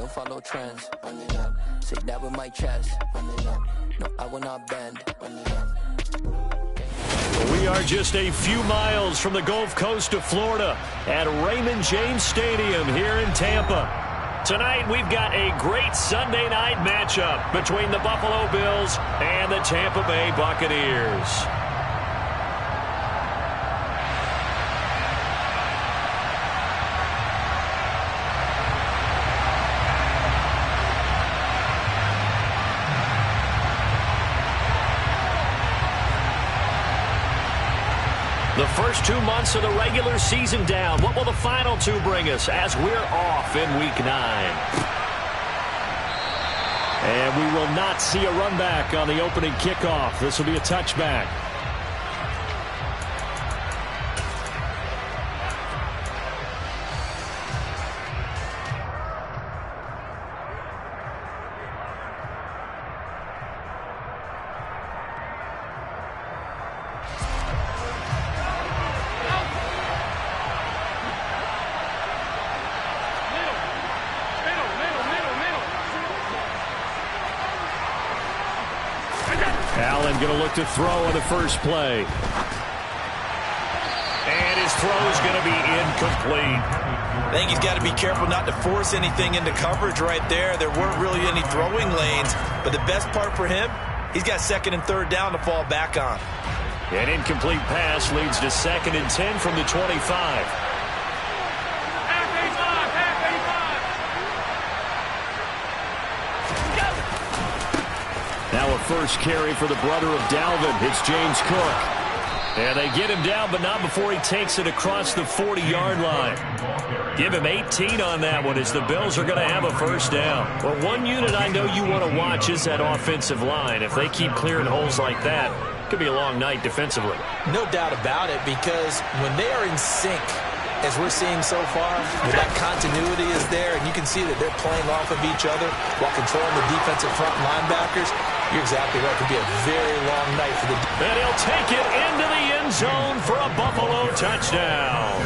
don't follow trends. Run it up. Say that with my chest. Run it up. No, I will not bend. Run it up. We are just a few miles from the Gulf Coast of Florida at Raymond James Stadium here in Tampa. Tonight we've got a great Sunday night matchup between the Buffalo Bills and the Tampa Bay Buccaneers. The first 2 months of the regular season down. What will the final 2 bring us as we're off in Week 9? And we will not see a run back on the opening kickoff. This will be a touchback. Allen going to look to throw on the first play. And his throw is going to be incomplete. I think he's got to be careful not to force anything into coverage right there. There weren't really any throwing lanes, but the best part for him, he's got 2nd and 3rd down to fall back on. An incomplete pass leads to 2nd and 10 from the 25. Now a first carry for the brother of Dalvin. It's James Cook. And they get him down, but not before he takes it across the 40-yard line. Give him 18 on that one as the Bills are going to have a first down. Well, one unit I know you want to watch is that offensive line. If they keep clearing holes like that, it could be a long night defensively. No doubt about it, because when they are in sync, as we're seeing so far, that continuity is there, and you can see that they're playing off of each other while controlling the defensive front linebackers. You're exactly right. It could be a very long night for the defense. And he'll take it into the end zone for a Buffalo touchdown.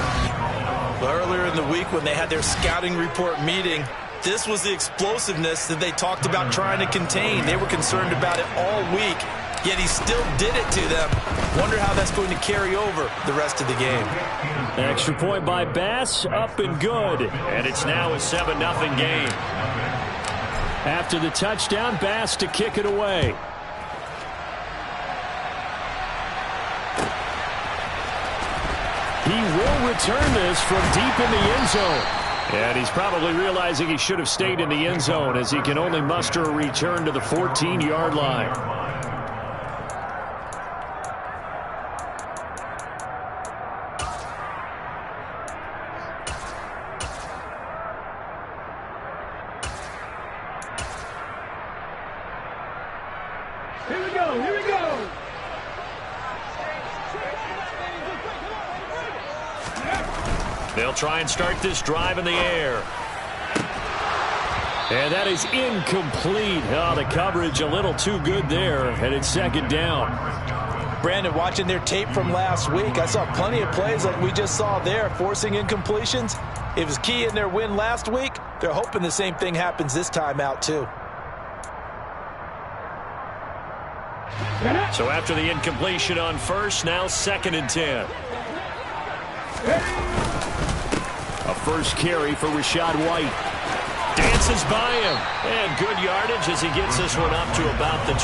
Earlier in the week when they had their scouting report meeting, this was the explosiveness that they talked about trying to contain. They were concerned about it all week, yet he still did it to them. Wonder how that's going to carry over the rest of the game. Extra point by Bass, up and good. And it's now a 7-0 game. After the touchdown, Bass to kick it away. He will return this from deep in the end zone. And he's probably realizing he should have stayed in the end zone as he can only muster a return to the 14-yard line. They'll try and start this drive in the air. And that is incomplete. Oh, the coverage a little too good there, and it's 2nd down. Brandon, watching their tape from last week, I saw plenty of plays like we just saw there, forcing incompletions. It was key in their win last week. They're hoping the same thing happens this time out, too. So after the incompletion on first, now 2nd and 10. A first carry for Rachaad White. Dances by him. And good yardage as he gets this one up to about the 23.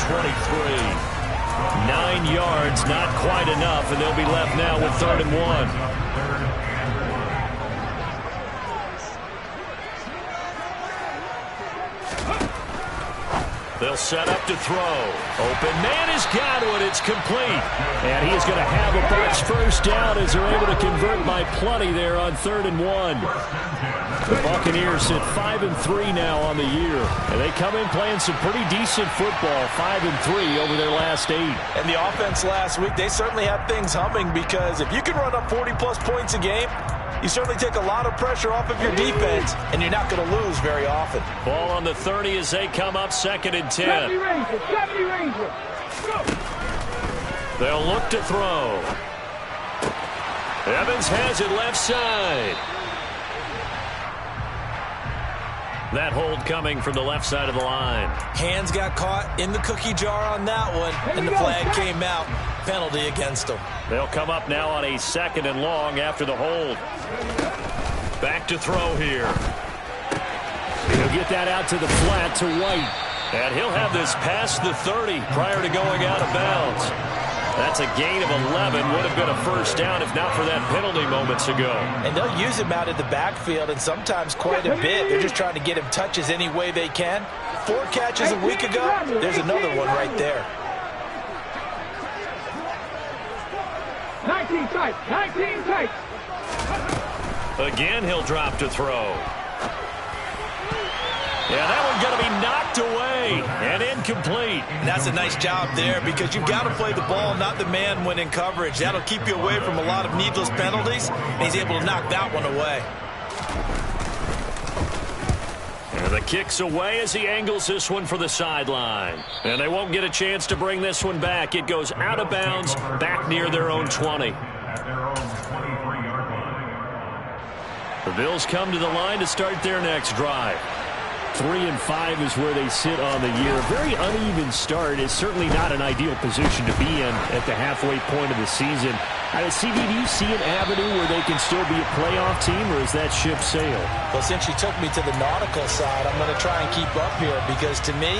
9 yards, not quite enough, and they'll be left now with 3rd and 1. They'll set up to throw. Open man has got it. It's complete. And he is going to have a Bucs first down as they're able to convert by plenty there on 3rd and 1. The Buccaneers sit 5-3 now on the year. And they come in playing some pretty decent football, 5-3 over their last 8. And the offense last week, they certainly have things humming, because if you can run up 40-plus points a game, you certainly take a lot of pressure off of your defense, and you're not going to lose very often. Ball on the 30 as they come up 2nd and 10. They'll look to throw. Evans has it left side. That hold coming from the left side of the line. Hands got caught in the cookie jar on that one, and the flag came out. Penalty against them. They'll come up now on a 2nd and long after the hold. Back to throw here. He'll get that out to the flat to White. And he'll have this past the 30 prior to going out of bounds. That's a gain of 11. Would have been a first down if not for that penalty moments ago. And they'll use him out in the backfield, and sometimes quite a bit. They're just trying to get him touches any way they can. 4 catches a week ago. There's another one right there. 19 tight. 19 tight. Again, he'll drop to throw. Yeah, that one's going to be knocked away and incomplete. And that's a nice job there because you've got to play the ball, not the man when in coverage. That'll keep you away from a lot of needless penalties, and he's able to knock that one away. And the kick's away as he angles this one for the sideline. And they won't get a chance to bring this one back. It goes out of bounds, back near their own 20. The Bills come to the line to start their next drive. 3-5 is where they sit on the year. A very uneven start is certainly not an ideal position to be in at the halfway point of the season. CD, do you see an avenue where they can still be a playoff team, or is that ship sailed? Well, since you took me to the nautical side, I'm going to try and keep up here because to me,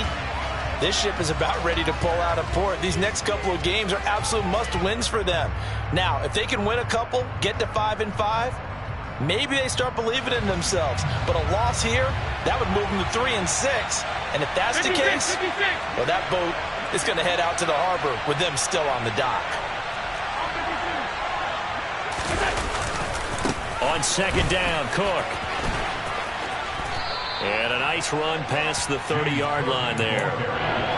this ship is about ready to pull out of port. These next couple of games are absolute must-wins for them. Now, if they can win a couple, get to 5-5, maybe they start believing in themselves. But a loss here, that would move them to 3-6. And if that's the case, well, that boat is going to head out to the harbor with them still on the dock. On 2nd down, Cook. And a nice run past the 30-yard line there.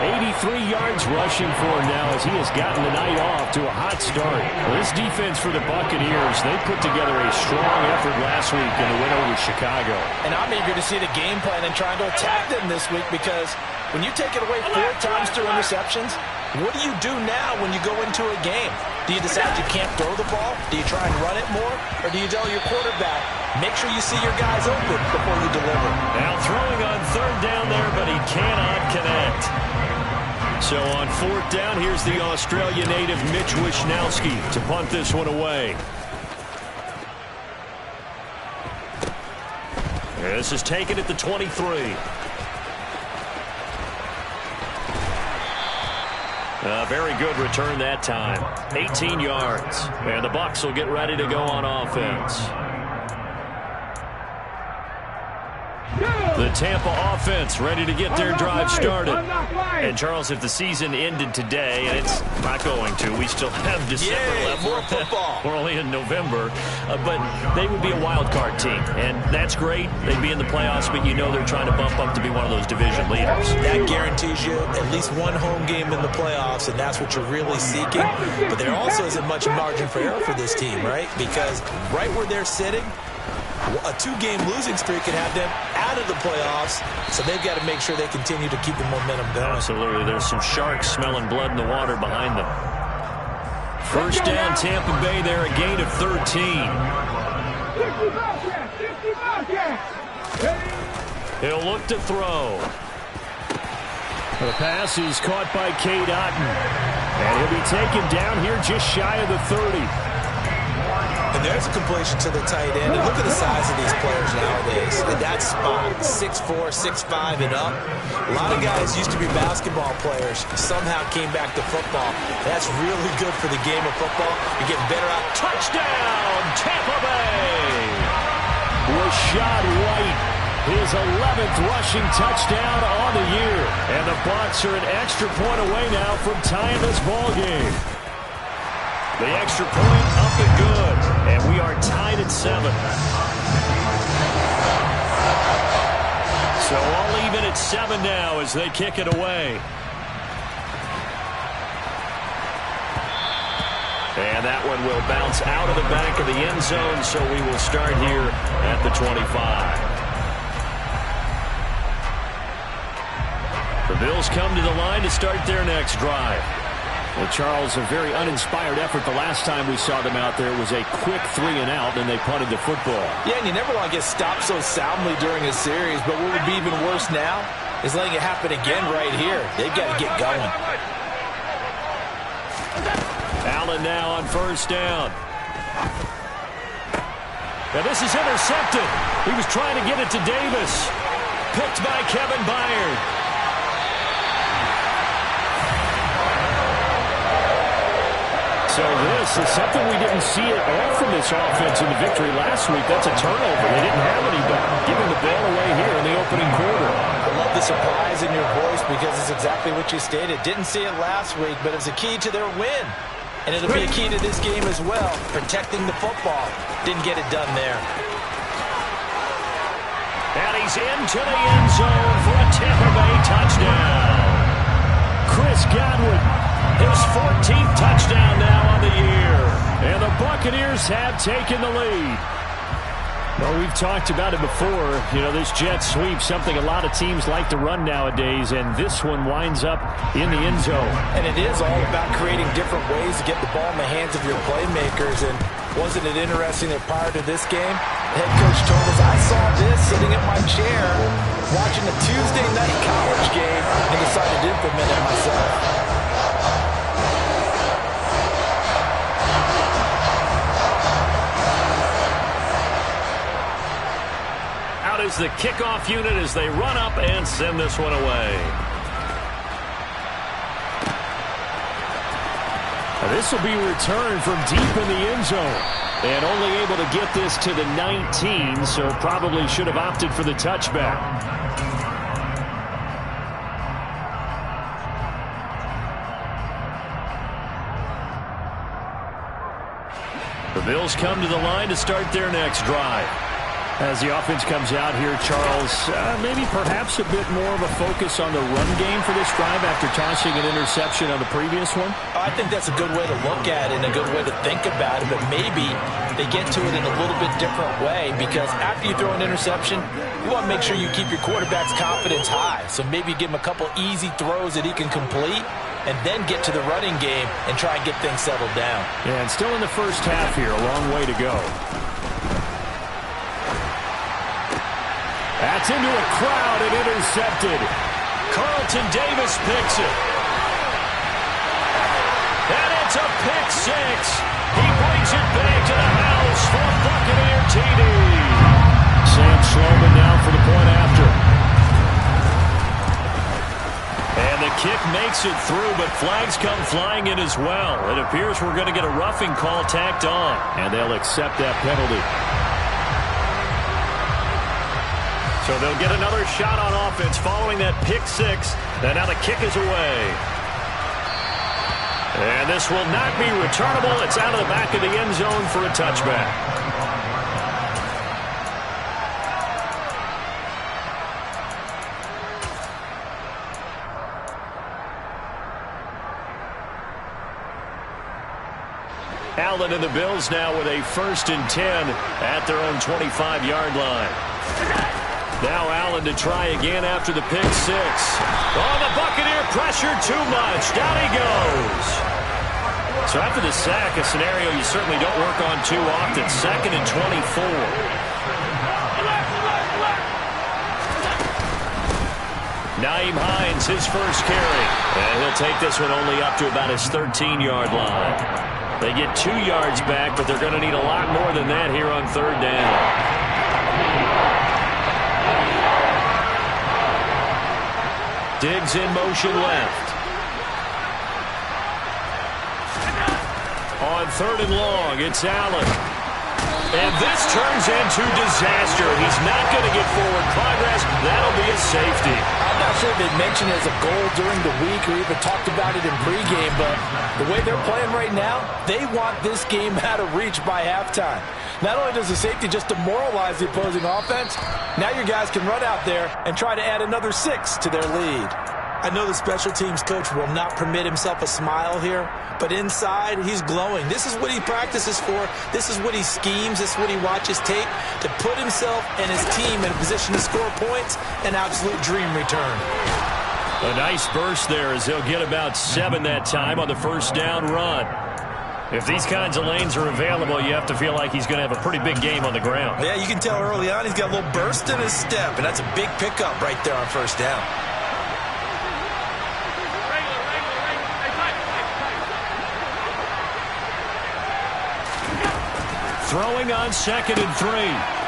83 yards rushing for him now as he has gotten the night off to a hot start. Well, this defense for the Buccaneers, they put together a strong effort last week in the win over Chicago. And I'm eager to see the game plan and trying to attack them this week because when you take it away 4 times through interceptions, what do you do now when you go into a game? Do you decide you can't throw the ball? Do you try and run it more? Or do you tell your quarterback, make sure you see your guys open before you deliver? Now throwing on 3rd down there, but he cannot connect. So on 4th down, here's the Australia native Mitch Wishnowsky to punt this one away. This is taken at the 23. A very good return that time. 18 yards. And the Bucs will get ready to go on offense. The Tampa offense ready to get their drive started. And, Charles, if the season ended today, and it's not going to, we still have December left. More football. We're only in November. But they would be a wild card team. And that's great. They'd be in the playoffs, but you know they're trying to bump up to be one of those division leaders. That guarantees you at least one home game in the playoffs, and that's what you're really seeking. But there also isn't much margin for error for this team, right? Because right where they're sitting, a 2-game losing streak can have them out of the playoffs, so they've got to make sure they continue to keep the momentum going. Absolutely. There's some sharks smelling blood in the water behind them. 1st down, Tampa Bay there, a gain of 13. He'll look to throw. The pass is caught by Cade Otton. And he'll be taken down here just shy of the 30. And there's a completion to the tight end. And look at the size of these players nowadays. In that spot, 6'4", 6'5", and up. A lot of guys used to be basketball players, somehow came back to football. That's really good for the game of football. You're getting better out. Touchdown, Tampa Bay! Rashad White, his 11th rushing touchdown on the year. And the Bucs are an extra point away now from tying this ball game. The extra point up and good. And we are tied at 7. So all even at 7 now as they kick it away. And that one will bounce out of the back of the end zone, so we will start here at the 25. The Bills come to the line to start their next drive. Well, Charles, a very uninspired effort the last time we saw them out there. It was a quick 3-and-out, and they punted the football. Yeah, and you never want to get stopped so soundly during a series, but what would be even worse now is letting it happen again right here. They've got to get going. Allen now on first down. And this is intercepted. He was trying to get it to Davis. Picked by Kevin Byard. So this is something we didn't see at all from this offense in the victory last week. That's a turnover. They didn't have anybody giving the ball away here in the opening quarter. I love the surprise in your voice because it's exactly what you stated. Didn't see it last week, but it's a key to their win. And it'll be a key to this game as well, protecting the football. Didn't get it done there. And he's into the end zone for a Tampa Bay touchdown. Chris Godwin, his 14th touchdown now on the year. And the Buccaneers have taken the lead. Well, we've talked about it before. You know, this jet sweep, something a lot of teams like to run nowadays, and this one winds up in the end zone. And it is all about creating different ways to get the ball in the hands of your playmakers. And wasn't it interesting that prior to this game, the head coach told us, I saw this sitting in my chair watching a Tuesday night college game and decided to implement it myself. Is the kickoff unit as they run up and send this one away. This will be returned from deep in the end zone. And only able to get this to the 19, so probably should have opted for the touchback. The Bills come to the line to start their next drive. As the offense comes out here, Charles, maybe perhaps a bit more of a focus on the run game for this drive after tossing an interception on the previous one? I think that's a good way to look at it and a good way to think about it, but maybe they get to it in a little bit different way because after you throw an interception, you want to make sure you keep your quarterback's confidence high. So maybe give him a couple easy throws that he can complete and then get to the running game and try and get things settled down. Yeah, and still in the first half here, a long way to go. That's into a crowd and intercepted. Carlton Davis picks it. And it's a pick six. He brings it back to the house for a Buccaneer TD. Sam Sloman now for the point after. And the kick makes it through, but flags come flying in as well. It appears we're going to get a roughing call tacked on, and they'll accept that penalty. So they'll get another shot on offense following that pick six. And now the kick is away. And this will not be returnable. It's out of the back of the end zone for a touchback. Allen and the Bills now with a 1st and 10 at their own 25-yard line. Now Allen to try again after the pick six. Oh, the Buccaneer pressure too much. Down he goes. So after the sack, a scenario you certainly don't work on too often. 2nd and 24. Nyheim Hines, his first carry. And he'll take this one only up to about his 13-yard line. They get 2 yards back, but they're going to need a lot more than that here on 3rd down. Diggs in motion left. On 3rd and long, it's Allen. And this turns into disaster. He's not going to get forward progress. That'll be a safety. I'm not sure if they mentioned it as a goal during the week or even talked about it in pregame, but the way they're playing right now, they want this game out of reach by halftime. Not only does the safety just demoralize the opposing offense, now your guys can run out there and try to add another 6 to their lead. I know the special teams coach will not permit himself a smile here, but inside, he's glowing. This is what he practices for. This is what he schemes. This is what he watches tape to put himself and his team in a position to score points. An absolute dream return. A nice burst there as he'll get about 7 that time on the first down run. If these kinds of lanes are available, you have to feel like he's going to have a pretty big game on the ground. Yeah, you can tell early on he's got a little burst in his step, and that's a big pickup right there on first down. Throwing on 2nd and 3.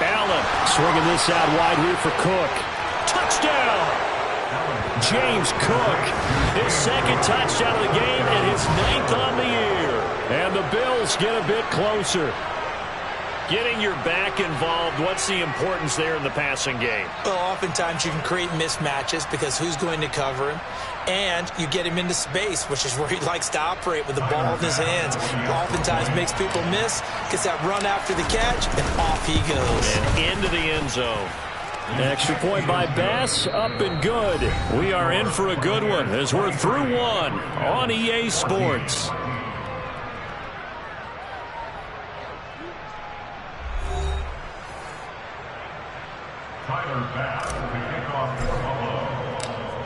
Allen swinging this out wide here for Cook. Touchdown! James Cook, his 2nd touchdown of the game and his 9th on the year. And the Bills get a bit closer. Getting your back involved, what's the importance there in the passing game? Well, oftentimes you can create mismatches because who's going to cover him? And you get him into space, which is where he likes to operate with the ball in his hands. Oftentimes makes people miss, gets that run after the catch, and off he goes. And into the end zone. Extra point by Bass, up and good. We are in for a good one as we're through one on EA Sports.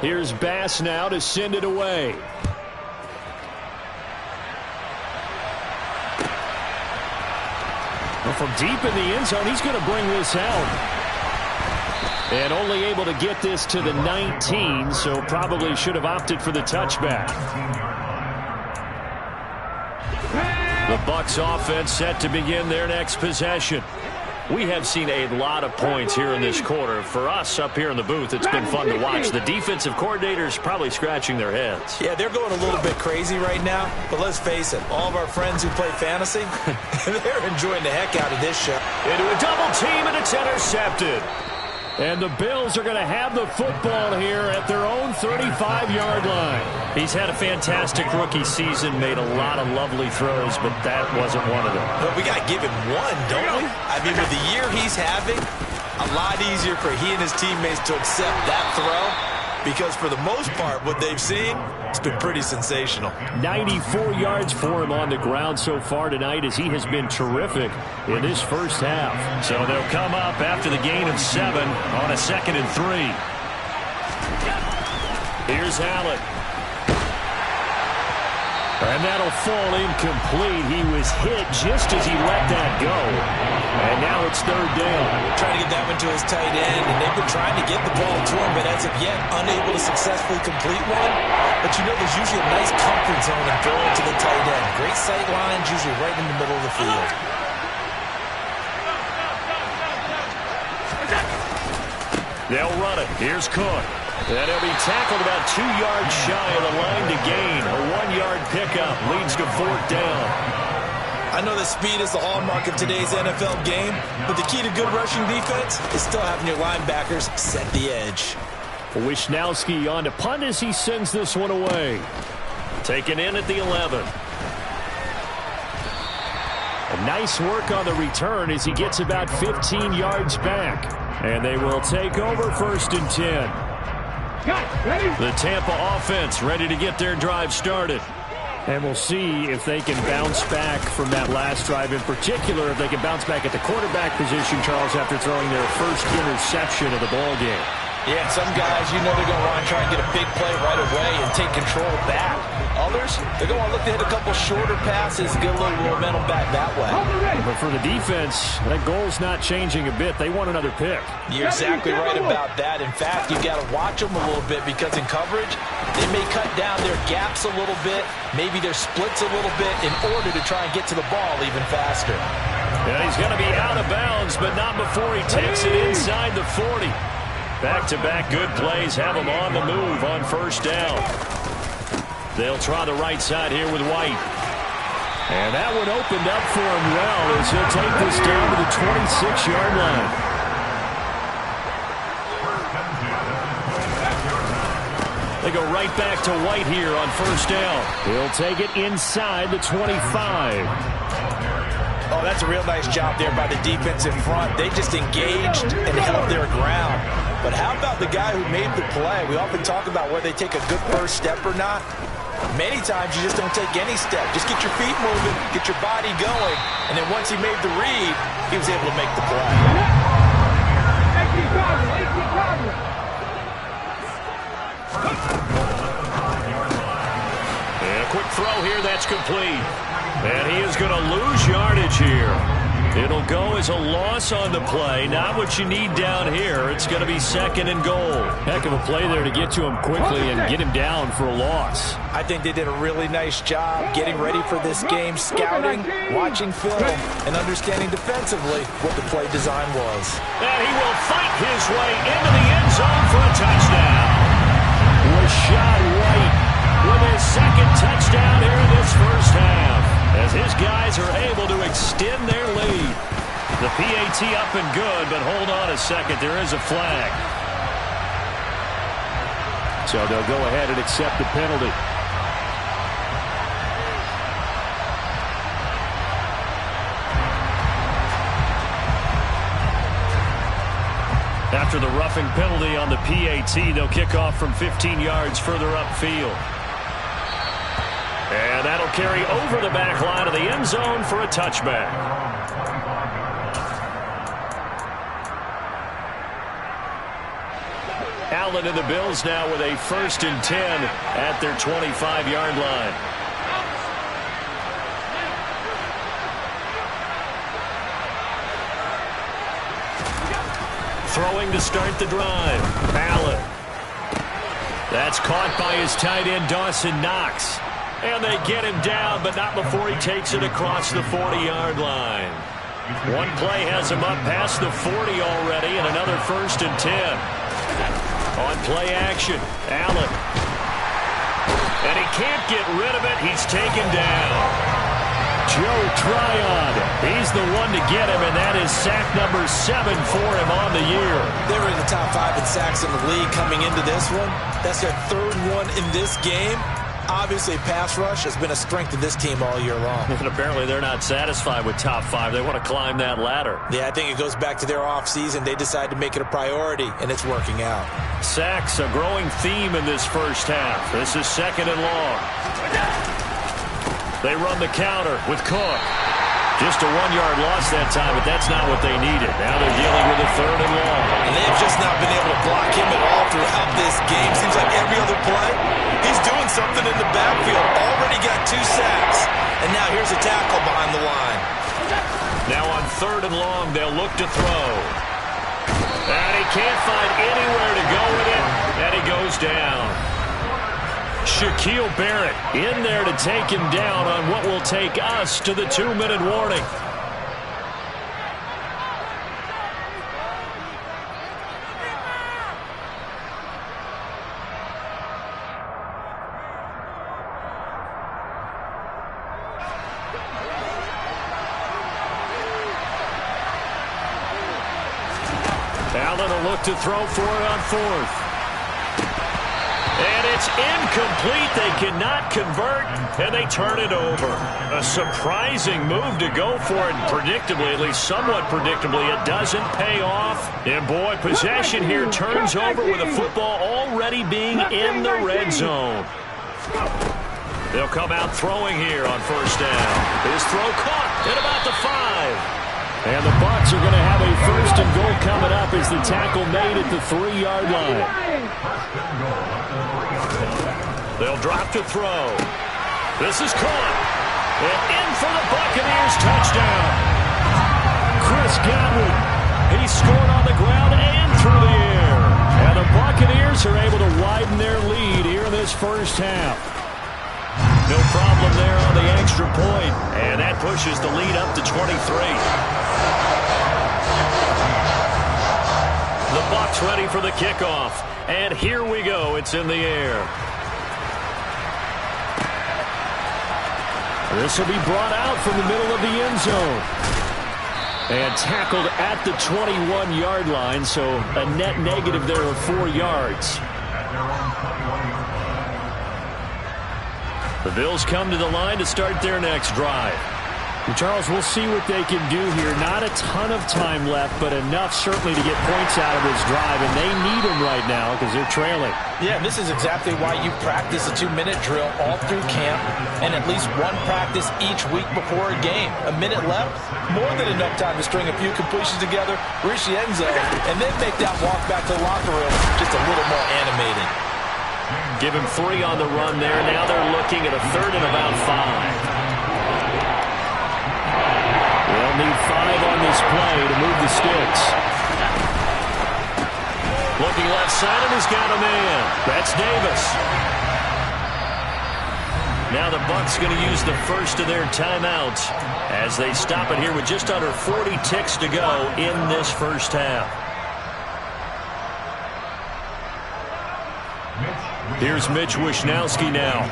Here's Bass now to send it away. Well, from deep in the end zone, he's going to bring this out. And only able to get this to the 19, so probably should have opted for the touchback. The Bucs offense set to begin their next possession. We have seen a lot of points here in this quarter. For us up here in the booth, it's been fun to watch. The defensive coordinators probably scratching their heads. Yeah, they're going a little bit crazy right now. But let's face it, all of our friends who play fantasy, they're enjoying the heck out of this show. Into a double team, and it's intercepted. And the Bills are going to have the football here at their own 35-yard line. He's had a fantastic rookie season, made a lot of lovely throws, but that wasn't one of them. But we got to give him one, don't we? I mean, with the year he's having, a lot easier for he and his teammates to accept that throw. Because for the most part, what they've seen, it's been pretty sensational. 94 yards for him on the ground so far tonight as he has been terrific in this first half. So they'll come up after the gain of 7 on a 2nd and 3. Here's Allen. And that'll fall incomplete. He was hit just as he let that go. And now it's 3rd down. Trying to get that one to his tight end, and they've been trying to get the ball to him, but as of yet, unable to successfully complete one. But you know, there's usually a nice comfort zone in throwing to the tight end. Great sight lines, usually right in the middle of the field. They'll run it. Here's Cook. And he'll be tackled about 2 yards shy of the line to gain. A 1-yard pickup leads to 4th down. I know that speed is the hallmark of today's NFL game, but the key to good rushing defense is still having your linebackers set the edge. Wisnowski on to punt as he sends this one away. Taken in at the 11. A nice work on the return as he gets about 15 yards back. And they will take over 1st and 10. The Tampa offense ready to get their drive started. And we'll see if they can bounce back from that last drive. In particular, if they can bounce back at the quarterback position, Charles, after throwing their first interception of the ball game. Yeah, and some guys, you know they're going to want to try and get a big play right away and take control back. Others, they're going to look to hit a couple shorter passes, get a little momentum back that way. But for the defense, that goal's not changing a bit. They want another pick. You're exactly right about that. In fact, you've got to watch them a little bit because in coverage, they may cut down their gaps a little bit, maybe their splits a little bit in order to try and get to the ball even faster. Yeah, he's going to be out of bounds, but not before he takes it inside the 40. Back-to-back good plays have him on the move on 1st down. They'll try the right side here with White. And that one opened up for him well as he'll take this down to the 26-yard line. They go right back to White here on 1st down. He'll take it inside the 25. Oh, that's a real nice job there by the defensive front. They just engaged and held their ground. But how about the guy who made the play? We often talk about whether they take a good first step or not. Many times you just don't take any step. Just get your feet moving, get your body going, and then once he made the read, he was able to make the play. here. That's complete. And he is going to lose yardage here. It'll go as a loss on the play. Not what you need down here. It's going to be 2nd and goal. Heck of a play there to get to him quickly and get him down for a loss. I think they did a really nice job getting ready for this game, scouting, watching film, and understanding defensively what the play design was. And he will fight his way into the end zone for a touchdown. Rashad White with his 2nd touchdown here in this first half, as his guys are able to extend their lead. The PAT up and good, but hold on a second. There is a flag. So they'll go ahead and accept the penalty. After the roughing penalty on the PAT, they'll kick off from 15 yards further upfield. And that'll carry over the back line of the end zone for a touchback. Allen and the Bills now with a 1st and 10 at their 25-yard line. Throwing to start the drive. Allen. That's caught by his tight end, Dawson Knox. And they get him down, but not before he takes it across the 40-yard line. One play has him up past the 40 already, and another 1st and 10. On play action, Allen. And he can't get rid of it. He's taken down. Joe Tryon, he's the one to get him, and that is sack number 7 for him on the year. They were in the top 5 in sacks in the league coming into this one. That's their 3rd one in this game. Obviously, pass rush has been a strength of this team all year long. And apparently they're not satisfied with top 5. They want to climb that ladder. Yeah, I think it goes back to their offseason. They decided to make it a priority, and it's working out. Sacks, a growing theme in this first half. This is 2nd and long. They run the counter with Cook. Just a 1-yard loss that time, but that's not what they needed. Now they're dealing with a 3rd and long. And they've just not been able to block him at all throughout this game. Seems like every other play, he's doing something in the backfield. Already got 2 sacks. And now here's a tackle behind the line. Now on 3rd and long, they'll look to throw. And he can't find anywhere to go with it, and he goes down. Shaquille Barrett in there to take him down on what will take us to the 2-minute warning. Allen will look to throw for it on 4th. And it's incomplete. They cannot convert, and they turn it over. A surprising move to go for it, and predictably, at least somewhat predictably, it doesn't pay off. And boy, possession here turns over with a football already being in the red zone. They'll come out throwing here on 1st down. His throw caught at about the 5. And the Bucs are going to have a 1st and goal coming up as the tackle made at the 3-yard line. They'll drop to throw. This is caught. And in for the Buccaneers touchdown. Chris Godwin. He scored on the ground and through the air. And the Buccaneers are able to widen their lead here in this first half. No problem there on the extra point. And that pushes the lead up to 23. The Bucs ready for the kickoff. And here we go. It's in the air. This will be brought out from the middle of the end zone. And tackled at the 21-yard line, so a net negative there of 4 yards. The Bills come to the line to start their next drive. And Charles, we'll see what they can do here. Not a ton of time left, but enough certainly to get points out of this drive, and they need them right now because they're trailing. Yeah, this is exactly why you practice a 2-minute drill all through camp and at least one practice each week before a game. A minute left, more than enough time to string a few completions together, reach the end zone, and then make that walk back to the locker room just a little more animated. Give him 3 on the run there. Now they're looking at a 3rd and about 5. They'll need 5 on this play to move the sticks. Looking left side, and he's got a man. That's Davis. Now the Bucs going to use the first of their timeouts as they stop it here with just under 40 ticks to go in this first half. Here's Mitch Wishnowsky now.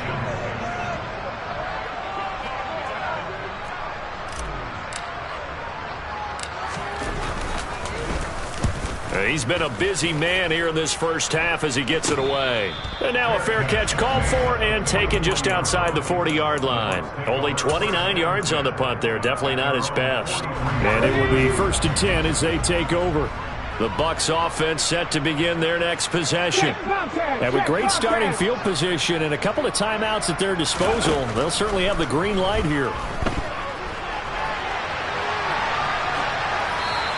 He's been a busy man here in this first half as he gets it away. And now a fair catch called for and taken just outside the 40-yard line. Only 29 yards on the punt there. Definitely not his best. And it will be 1st and 10 as they take over. The Bucs offense set to begin their next possession. And with great starting field position and a couple of timeouts at their disposal, they'll certainly have the green light here.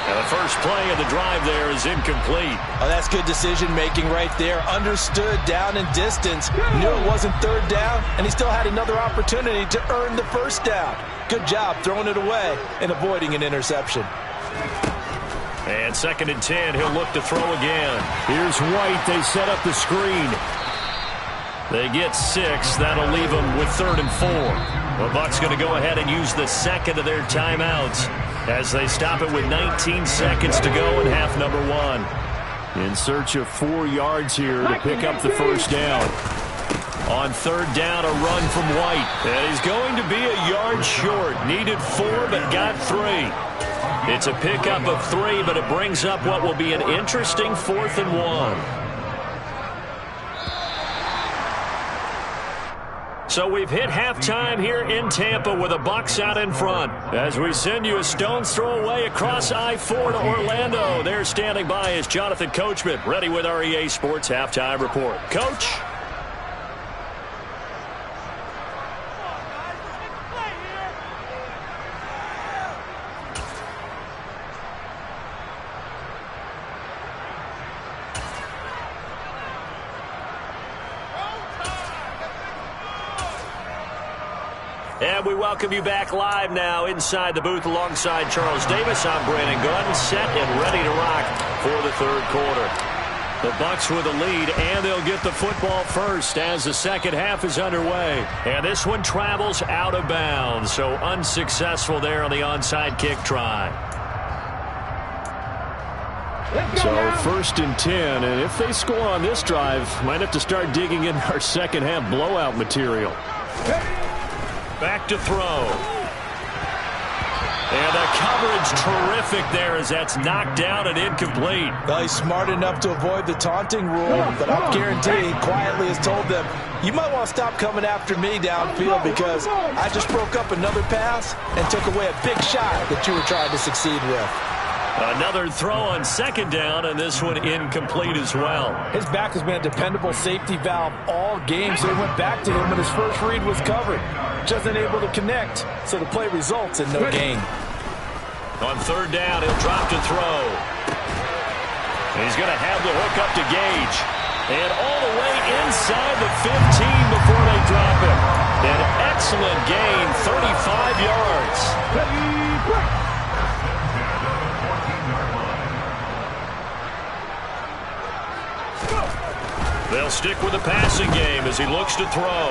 And the first play of the drive there is incomplete. Oh, that's good decision-making right there. Understood down and distance. Knew it wasn't 3rd down, and he still had another opportunity to earn the 1st down. Good job throwing it away and avoiding an interception. And 2nd and 10, he'll look to throw again. Here's White. They set up the screen. They get 6. That'll leave them with 3rd and 4. The Bucs going to go ahead and use the 2nd of their timeouts as they stop it with 19 seconds to go in half number 1. In search of 4 yards here to pick up the 1st down. On 3rd down, a run from White. And he's going to be a yard short. Needed 4, but got 3. It's a pickup of 3, but it brings up what will be an interesting 4th and 1. So we've hit halftime here in Tampa with the Bucs out in front. As we send you a stone's throw away across I-4 to Orlando. There standing by is Jonathan Coachman, ready with our EA Sports Halftime Report. Coach? And we welcome you back live now inside the booth alongside Charles Davis. I'm Brandon Gunn, set and ready to rock for the 3rd quarter. The Bucs with a lead, and they'll get the football first as the second half is underway. And this one travels out of bounds, so unsuccessful there on the onside kick try. So 1st and 10, and if they score on this drive, might have to start digging in our second half blowout material. Back to throw. And the coverage terrific there as that's knocked down and incomplete. Well, he's smart enough to avoid the taunting rule, but I'm guaranteeing quietly has told them, you might want to stop coming after me downfield because I just broke up another pass and took away a big shot that you were trying to succeed with. Another throw on 2nd down, and this one incomplete as well. His back has been a dependable safety valve all game, so he went back to him, and his first read was covered. Just unable to connect, so the play results in no gain. On 3rd down, he'll drop to throw. He's going to have the hook up to Gage. And all the way inside the 15 before they drop him. An excellent gain, 35 yards. They'll stick with the passing game as he looks to throw.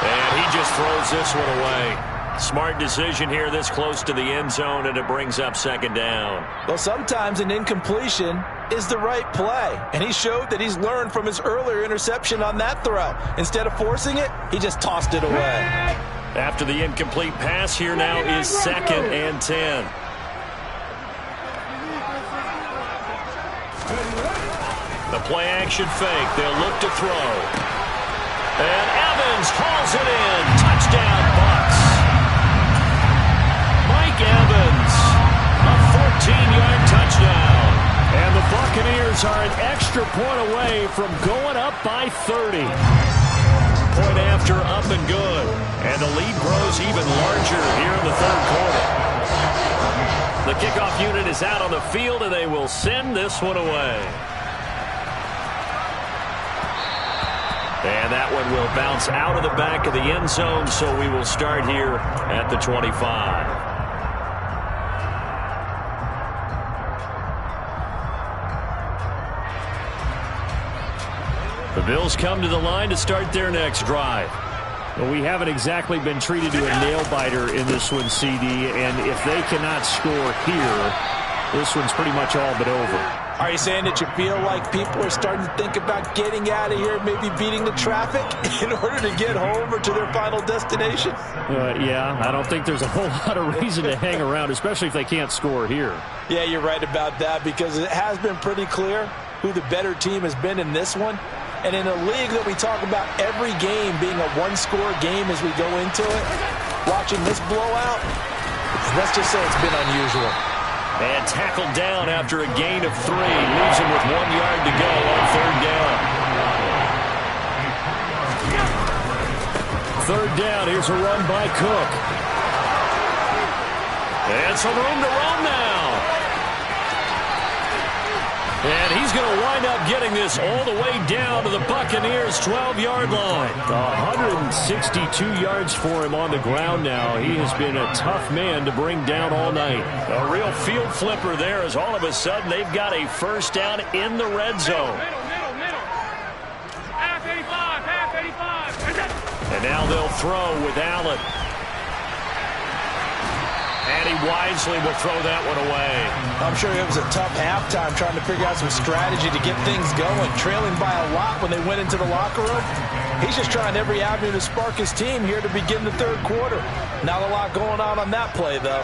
And he just throws this one away. Smart decision here this close to the end zone, and it brings up 2nd down. Well, sometimes an incompletion is the right play, and he showed that he's learned from his earlier interception on that throw. Instead of forcing it, he just tossed it away. After the incomplete pass, here now is 2nd and 10. The play action fake. They'll look to throw. And Evans hauls it in. Touchdown, Bucs. Mike Evans, a 14-yard touchdown. And the Buccaneers are an extra point away from going up by 30. Point after, up and good. And the lead grows even larger here in the 3rd quarter. The kickoff unit is out on the field, and they will send this one away. And that one will bounce out of the back of the end zone, so we will start here at the 25. The Bills come to the line to start their next drive. Well, we haven't exactly been treated to a nail-biter in this one, CD, and if they cannot score here, this one's pretty much all but over. Are you saying that you feel like people are starting to think about getting out of here, maybe beating the traffic in order to get home or to their final destination? Yeah, I don't think there's a whole lot of reason to hang around, especially if they can't score here. Yeah, you're right about that, because it has been pretty clear who the better team has been in this one. And in a league that we talk about every game being a one-score game as we go into it, watching this blowout, let's just say it's been unusual. And tackled down after a gain of 3. Leaves him with 1 yard to go on third down. Third down, here's a run by Cook. And some room to roam now. And he's going to wind up getting this all the way down to the Buccaneers' 12-yard line. 162 yards for him on the ground now. He has been a tough man to bring down all night. A real field flipper there, as all of a sudden they've got a first down in the red zone. Half 85. And now they'll throw with Allen. And he wisely will throw that one away. I'm sure it was a tough halftime trying to figure out some strategy to get things going. Trailing by a lot when they went into the locker room. He's just trying every avenue to spark his team here to begin the third quarter. Not a lot going on that play, though.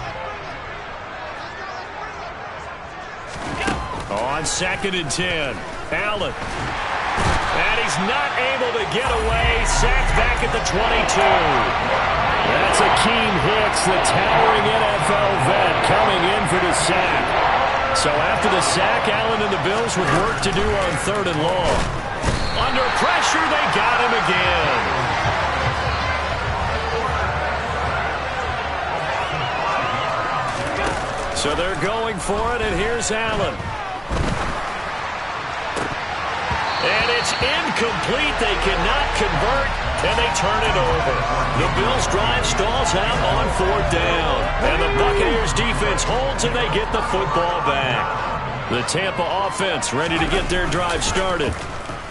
On 2nd and 10, Allen. And he's not able to get away. Sacked back at the 22. That's Akeem Hicks, the towering NFL vet, coming in for the sack. So after the sack, Allen and the Bills with work to do on 3rd and long. Under pressure, they got him again. So they're going for it, and here's Allen. And it's incomplete. They cannot convert, and they turn it over. The Bills' drive stalls out on 4th down. And the Buccaneers' defense holds, and they get the football back. The Tampa offense ready to get their drive started.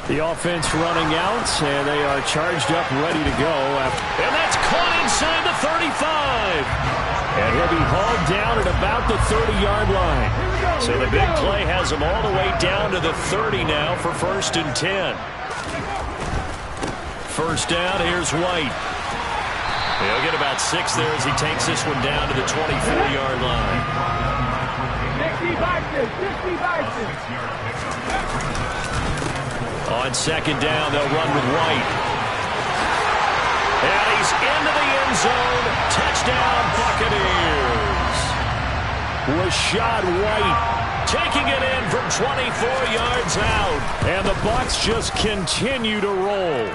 The offense running out, and they are charged up, ready to go. And that's caught inside the 35. And he'll be hauled down at about the 30-yard line. So the big play has him all the way down to the 30 now for 1st and 10. First down, here's White. He'll get about 6 there as he takes this one down to the 24-yard line. 60 Bison. On 2nd down, they'll run with White. And he's into the end zone. Touchdown, Buccaneers. Rashad White taking it in from 24 yards out. And the Bucs just continue to roll.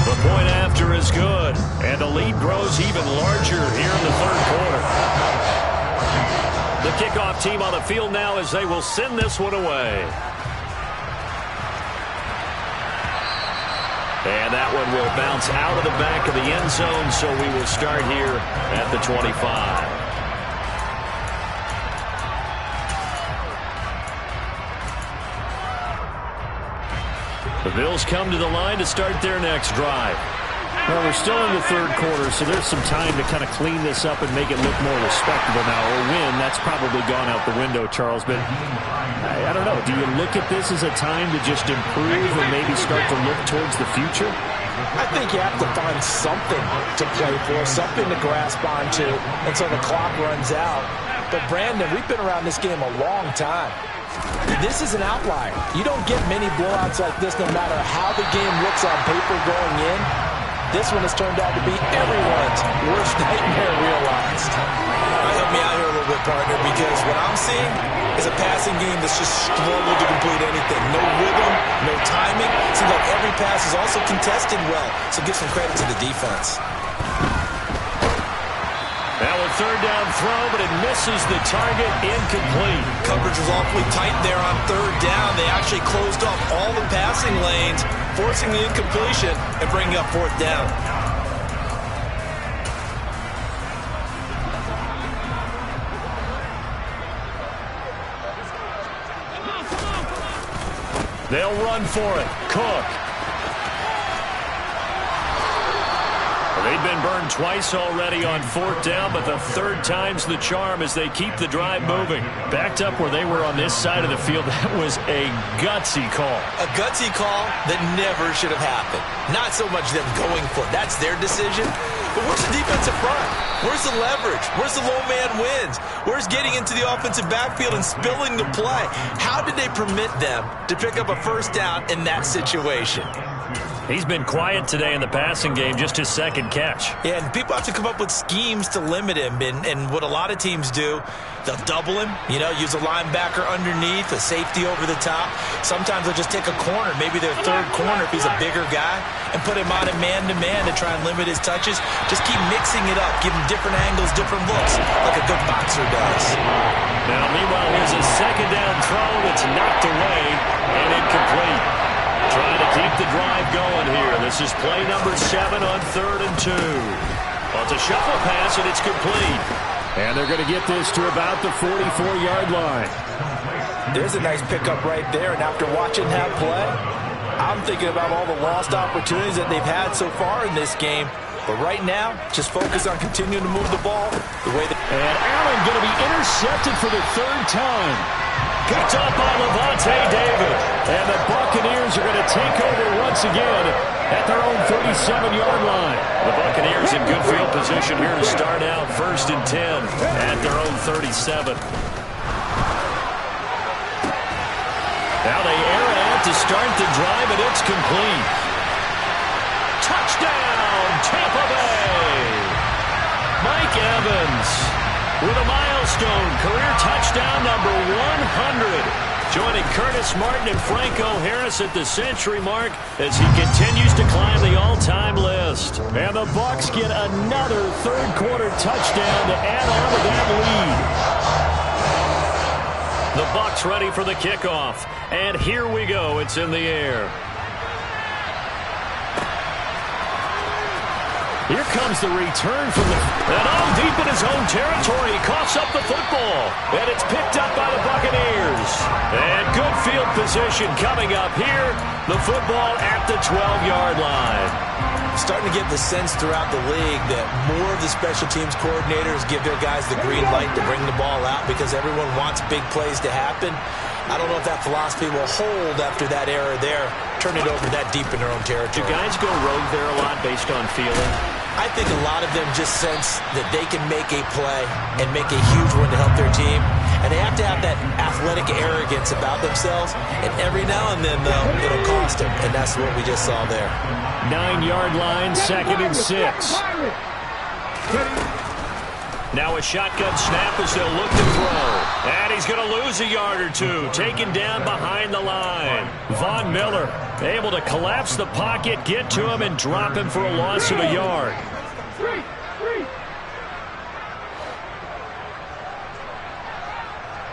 The point after is good. And the lead grows even larger here in the third quarter. The kickoff team on the field now as they will send this one away. And that one will bounce out of the back of the end zone, so we will start here at the 25. The Bills come to the line to start their next drive. Well, we're still in the third quarter, so there's some time to kind of clean this up and make it look more respectable now. Or win, that's probably gone out the window, Charles. But I don't know. Do you look at this as a time to just improve and maybe start to look towards the future? I think you have to find something to play for, something to grasp onto until the clock runs out. But, Brandon, we've been around this game a long time. This is an outlier. You don't get many blowouts like this no matter how the game looks on paper going in. This one has turned out to be everyone's worst nightmare realized. Help me out here a little bit, partner, because what I'm seeing is a passing game that's just struggled to complete anything. No rhythm, no timing. Seems like every pass is also contested well, so give some credit to the defense. Now a third down throw, but it misses the target, incomplete. Coverage was awfully tight there on third down. They actually closed off all the passing lanes, forcing the incompletion and bringing up fourth down. They'll run for it. Cook. They've been burned twice already on fourth down, but the third time's the charm as they keep the drive moving. Backed up where they were on this side of the field, that was a gutsy call. A gutsy call that never should have happened. Not so much them going for it. That's their decision. But where's the defensive front? Where's the leverage? Where's the low man wins? Where's getting into the offensive backfield and spilling the play? How did they permit them to pick up a first down in that situation? He's been quiet today in the passing game, just his second catch. Yeah, and people have to come up with schemes to limit him. And what a lot of teams do, they'll double him, use a linebacker underneath, a safety over the top. Sometimes they'll just take a corner, maybe their third corner if he's a bigger guy, and put him on a man-to-man to try and limit his touches. Just keep mixing it up, give him different angles, different looks, like a good boxer does. Now, meanwhile, here's a second down throw that's knocked away and incomplete. Trying to keep the drive going here. This is play number 7 on 3rd and 2. Well, it's a shuffle pass, and it's complete. And they're going to get this to about the 44-yard line. There's a nice pickup right there, and after watching that play, I'm thinking about all the lost opportunities that they've had so far in this game. But right now, just focus on continuing to move the ball the way they... And Allen going to be intercepted for the third time. Picked up by Levante David. And the Buccaneers are going to take over once again at their own 37-yard line. The Buccaneers in good field position here to start out 1st and 10 at their own 37. Now they air it out to start the drive, and it's complete. Touchdown, Tampa Bay! Mike Evans with a milestone career touchdown number 100. Joining Curtis Martin and Franco Harris at the century mark as he continues to climb the all-time list. And the Bucs get another third-quarter touchdown to add on to that lead. The Bucs ready for the kickoff. And here we go. It's in the air. Here comes the return from the... And all deep in his own territory. He coughs up the football. And it's picked up by the Buccaneers. And good field position coming up here. The football at the 12-yard line. Starting to get the sense throughout the league that more of the special teams coordinators give their guys the green light to bring the ball out because everyone wants big plays to happen. I don't know if that philosophy will hold after that error there. Turn it over that deep in their own territory. Do guys go rogue there a lot based on feeling? I think a lot of them just sense that they can make a play and make a huge one to help their team. And they have to have that athletic arrogance about themselves. And every now and then, though, it'll cost them. And that's what we just saw there. 9-yard line, 2nd and 6. Now a shotgun snap as they'll look to throw. And he's going to lose a yard or two. Taken down behind the line. Von Miller able to collapse the pocket, get to him, and drop him for a loss of a yard.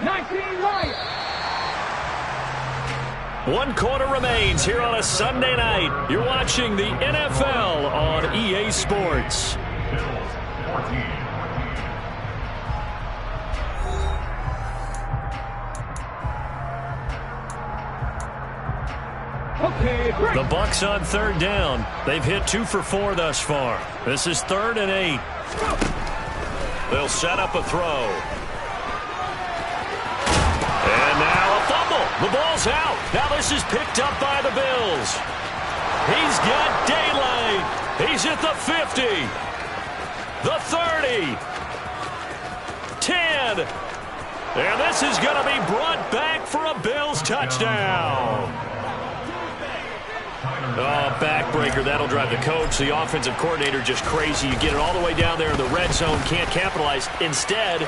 19 Lions. 1 quarter remains here on a Sunday night. You're watching the NFL on EA Sports. The Bucs on 3rd down. They've hit 2 for 4 thus far. This is 3rd and 8. They'll set up a throw. And now a fumble. The ball's out. Now this is picked up by the Bills. He's got daylight. He's at the 50. The 30. 10. And this is going to be brought back for a Bills touchdown. Oh, backbreaker. That'll drive the coach, the offensive coordinator, just crazy. You get it all the way down there in the red zone, can't capitalize. Instead,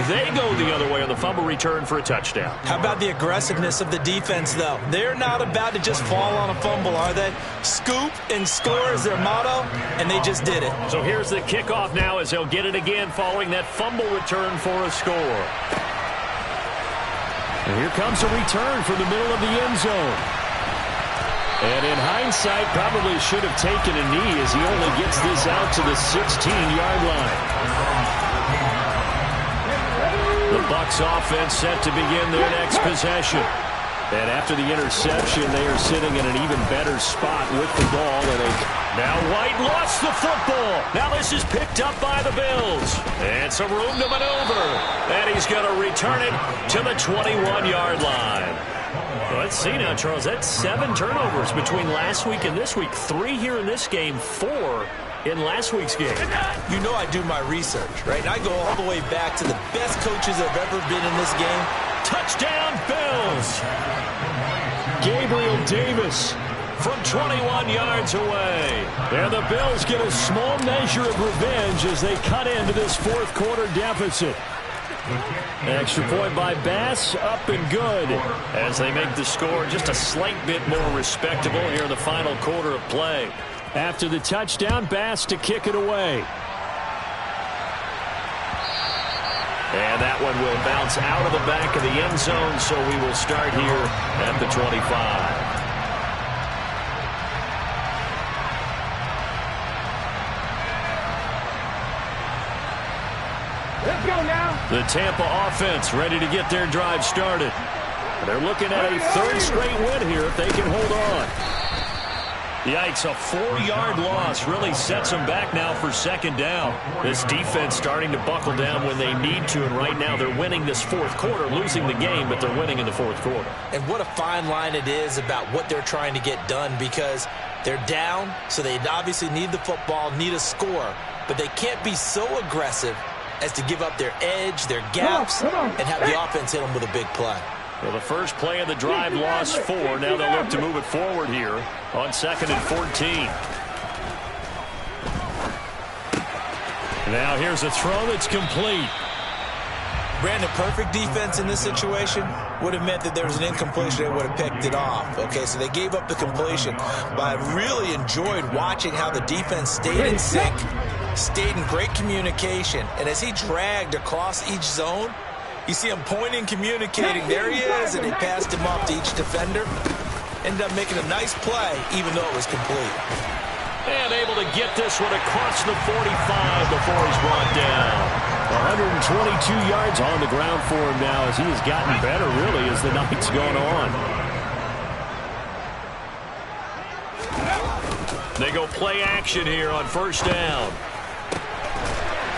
they go the other way on the fumble return for a touchdown. How about the aggressiveness of the defense, though? They're not about to just fall on a fumble, are they? Scoop and score is their motto, and they just did it. So here's the kickoff now as they'll get it again following that fumble return for a score. And here comes a return from the middle of the end zone. And in hindsight, probably should have taken a knee as he only gets this out to the 16-yard line. The Bucs offense set to begin their next possession. And after the interception, they are sitting in an even better spot with the ball. Now White lost the football. Now this is picked up by the Bills. And some room to maneuver. And he's going to return it to the 21-yard line. Well, let's see now, Charles. That's 7 turnovers between last week and this week. 3 here in this game, 4 in last week's game. You know I do my research, right? And I go all the way back to the best coaches that have ever been in this game. Touchdown, Bills! Gabriel Davis from 21 yards away. And the Bills get a small measure of revenge as they cut into this fourth quarter deficit. Extra point by Bass, up and good, as they make the score just a slight bit more respectable here in the final quarter of play. After the touchdown, Bass to kick it away. And that one will bounce out of the back of the end zone, so we will start here at the 25. Let's go now. The Tampa offense ready to get their drive started. They're looking at a 3rd straight win here if they can hold on. Yikes, a 4-yard loss really sets them back now for 2nd down. This defense starting to buckle down when they need to, and right now they're winning this 4th quarter, losing the game, but they're winning in the 4th quarter. And what a fine line it is about what they're trying to get done, because they're down, so they obviously need the football, need a score, but they can't be so aggressive as to give up their edge, their gaps, and have the offense hit them with a big play. Well, the first play of the drive lost 4. Now they'll look to move it forward here on 2nd and 14. Now here's a throw that's complete. Brandon, perfect defense in this situation would have meant that there was an incompletion. They would have picked it off. Okay, so they gave up the completion. But I really enjoyed watching how the defense stayed in sync, stayed in great communication. And as he dragged across each zone, you see him pointing, communicating. There he is, and he passed him off to each defender. Ended up making a nice play, even though it was complete. And able to get this one across the 45 before he's brought down. 122 yards on the ground for him now as he has gotten better, really, as the night's gone on. They go play action here on 1st down.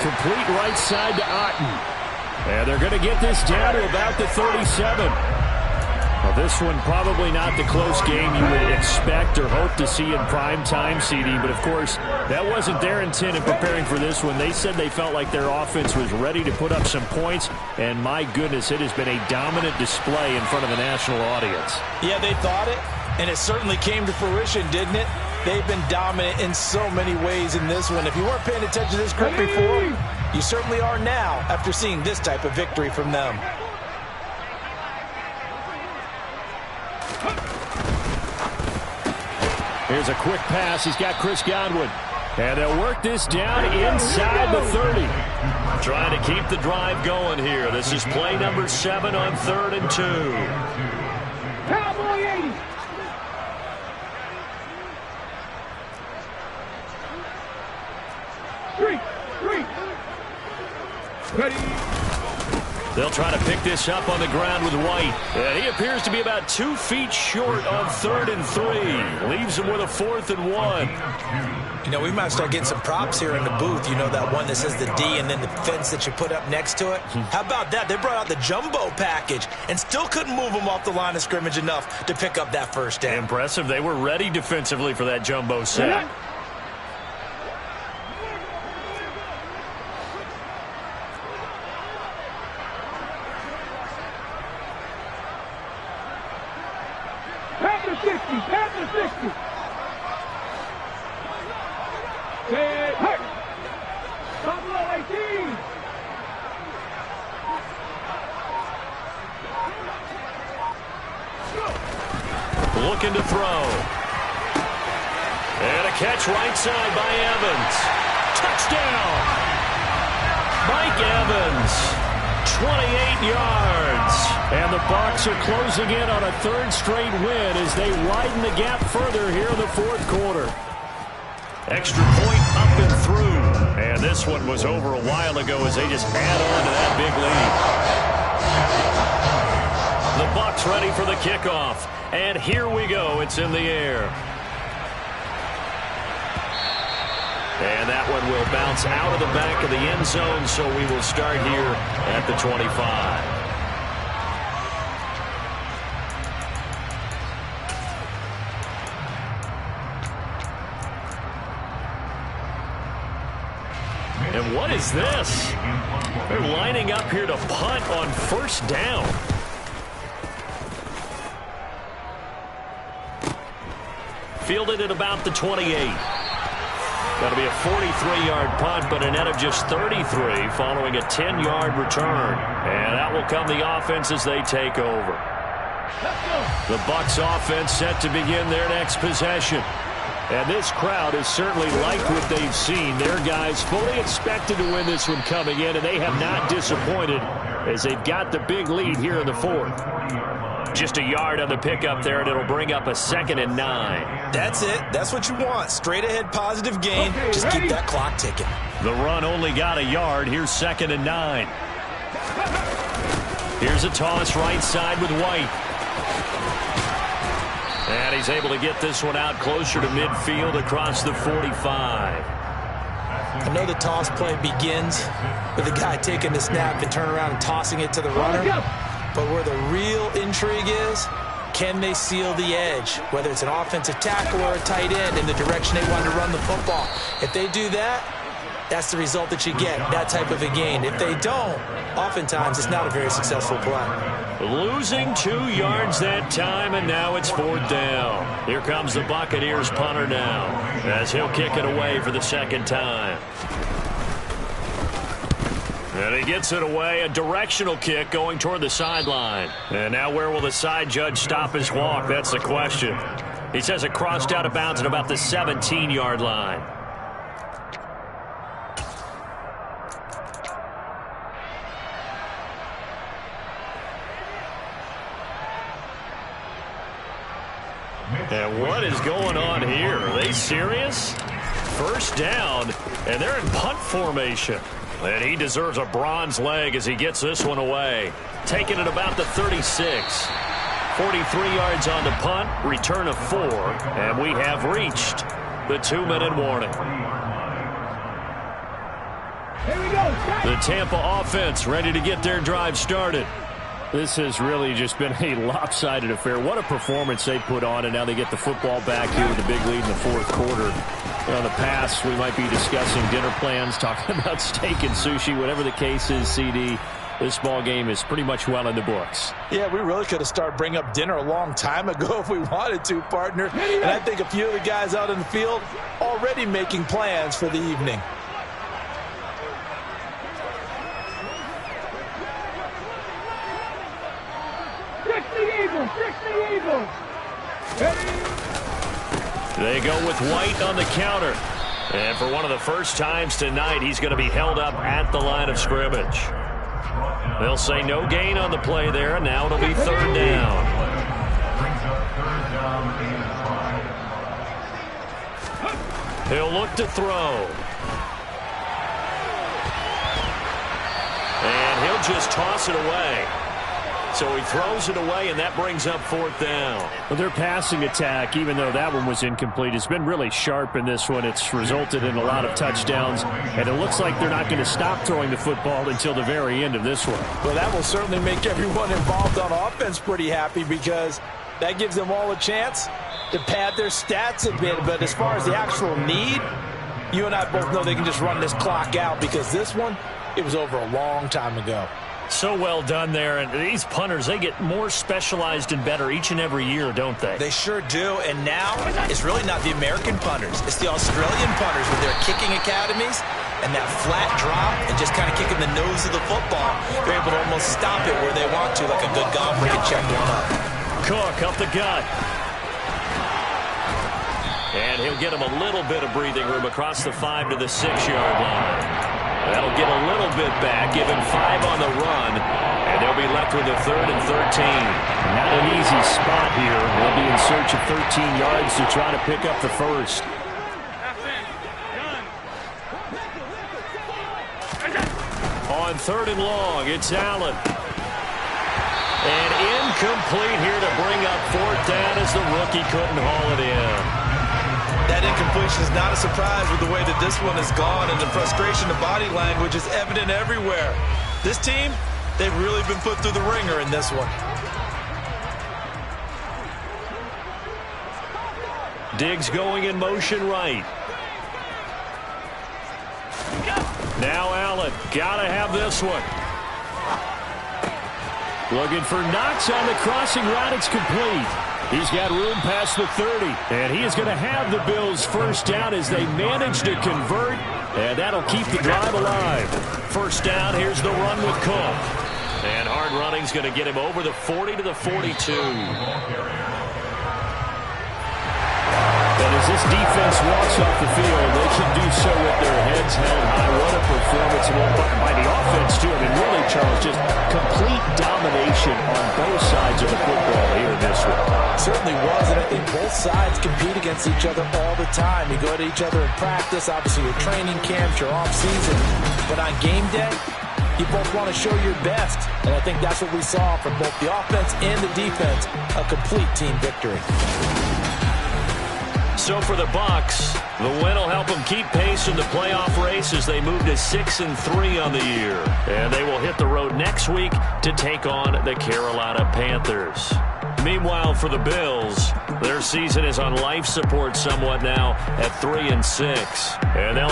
Complete right side to Otten. And they're going to get this down to about the 37. Well, this one probably not the close game you would expect or hope to see in prime time, CD. But, of course, that wasn't their intent in preparing for this one. They said they felt like their offense was ready to put up some points. And, my goodness, it has been a dominant display in front of a national audience. Yeah, they thought it, and it certainly came to fruition, didn't it? They've been dominant in so many ways in this one. If you weren't paying attention to this group before, you certainly are now after seeing this type of victory from them. Here's a quick pass. He's got Chris Godwin. And they'll work this down inside the 30. Trying to keep the drive going here. This is play number 7 on 3rd and 2. Cowboy 80. Three. Ready. They'll try to pick this up on the ground with White. And he appears to be about 2 feet short on 3rd and 3. Leaves him with a 4th and 1. You know, we might start getting some props here in the booth. You know, that one that says the D and then the fence that you put up next to it? How about that? They brought out the jumbo package and still couldn't move them off the line of scrimmage enough to pick up that 1st down. Impressive. They were ready defensively for that jumbo set. Looking to throw. And a catch right side by Evans. Touchdown! Mike Evans 28 yards. And the Bucs are closing in on a third straight win as they widen the gap further here in the fourth quarter. Extra point up and through. And this one was over a while ago as they just add on to that big lead. The Bucs ready for the kickoff. And here we go. It's in the air. And that one will bounce out of the back of the end zone, so we will start here at the 25. And what is this? They're lining up here to punt on first down. Fielded at about the 28. That'll be a 43-yard punt, but a net of just 33 following a 10-yard return. And that will come the offense as they take over. The Bucs offense set to begin their next possession. And this crowd has certainly liked what they've seen. Their guys fully expected to win this one coming in, and they have not disappointed as they've got the big lead here in the fourth. Just a yard on the pickup there, and it'll bring up a 2nd and 9. That's it. That's what you want. Straight ahead positive gain. Just keep that clock ticking. The run only got a yard. Here's 2nd and 9. Here's a toss right side with White. And he's able to get this one out closer to midfield across the 45. I know the toss play begins with the guy taking the snap and turn around and tossing it to the runner. But where the real intrigue is, can they seal the edge? Whether it's an offensive tackle or a tight end in the direction they want to run the football. If they do that, that's the result that you get, that type of a gain. If they don't, oftentimes it's not a very successful play. Losing 2 yards that time, and now it's 4th down. Here comes the Buccaneers punter now, as he'll kick it away for the 2nd time. And he gets it away, a directional kick going toward the sideline. And now where will the side judge stop his walk? That's the question. He says it crossed out of bounds at about the 17-yard line. And what is going on here? Are they serious? First down, and they're in punt formation. And he deserves a bronze leg as he gets this one away. Taking it about the 36. 43 yards on the punt, return of 4, and we have reached the 2-minute warning. Here we go. The Tampa offense ready to get their drive started. This has really just been a lopsided affair. What a performance they put on, and now they get the football back here with a big lead in the fourth quarter. In the past, we might be discussing dinner plans, talking about steak and sushi, whatever the case is, CD. This ball game is pretty much well in the books. Yeah, we really could have started bringing up dinner a long time ago if we wanted to, partner. And I think a few of the guys out in the field already making plans for the evening. They go with White on the counter. And for one of the first times tonight, he's going to be held up at the line of scrimmage. They'll say no gain on the play there, and now it'll be 3rd down. He'll look to throw. And he'll just toss it away. So he throws it away, and that brings up 4th down. Well, their passing attack, even though that one was incomplete, has been really sharp in this one. It's resulted in a lot of touchdowns, and it looks like they're not going to stop throwing the football until the very end of this one. Well, that will certainly make everyone involved on offense pretty happy because that gives them all a chance to pad their stats a bit. But as far as the actual need, you and I both know they can just run this clock out because this one, it was over a long time ago. So well done there, and these punters, they get more specialized and better each and every year, don't they? They sure do, and now it's really not the American punters. It's the Australian punters with their kicking academies and that flat drop and just kind of kicking the nose of the football. They're able to almost stop it where they want to, like a good golfer can check one up. Cook up the gut. And he'll get him a little bit of breathing room across the 5 to the 6-yard line. That'll get a little bit back, give him 5 on the run, and they'll be left with a 3rd and 13. Not an easy spot here. They'll be in search of 13 yards to try to pick up the first. On 3rd and long, it's Allen. And incomplete here to bring up 4th down as the rookie couldn't haul it in. That incompletion is not a surprise with the way that this one has gone, and the frustration of body language is evident everywhere. This team, they've really been put through the ringer in this one. Diggs going in motion right. Now Allen, gotta have this one. Looking for Knox on the crossing route. It's complete. He's got room past the 30. And he is going to have the Bills first down as they manage to convert. And that'll keep the drive alive. First down, here's the run with Cook. And hard running's going to get him over the 40 to the 42. And as this defense walks off the field, they should do so with their heads held high. What a performance by the offense, too. I mean, really, Charles, just complete domination on both sides of the football here in this one. Certainly was, and I think both sides compete against each other all the time. You go to each other in practice, obviously your training camps, your off-season. But on game day, you both want to show your best. And I think that's what we saw from both the offense and the defense, a complete team victory. So for the Bucs, the win will help them keep pace in the playoff race as they move to 6-3 on the year. And they will hit the road next week to take on the Carolina Panthers. Meanwhile, for the Bills, their season is on life support somewhat now at 3-6. And they'll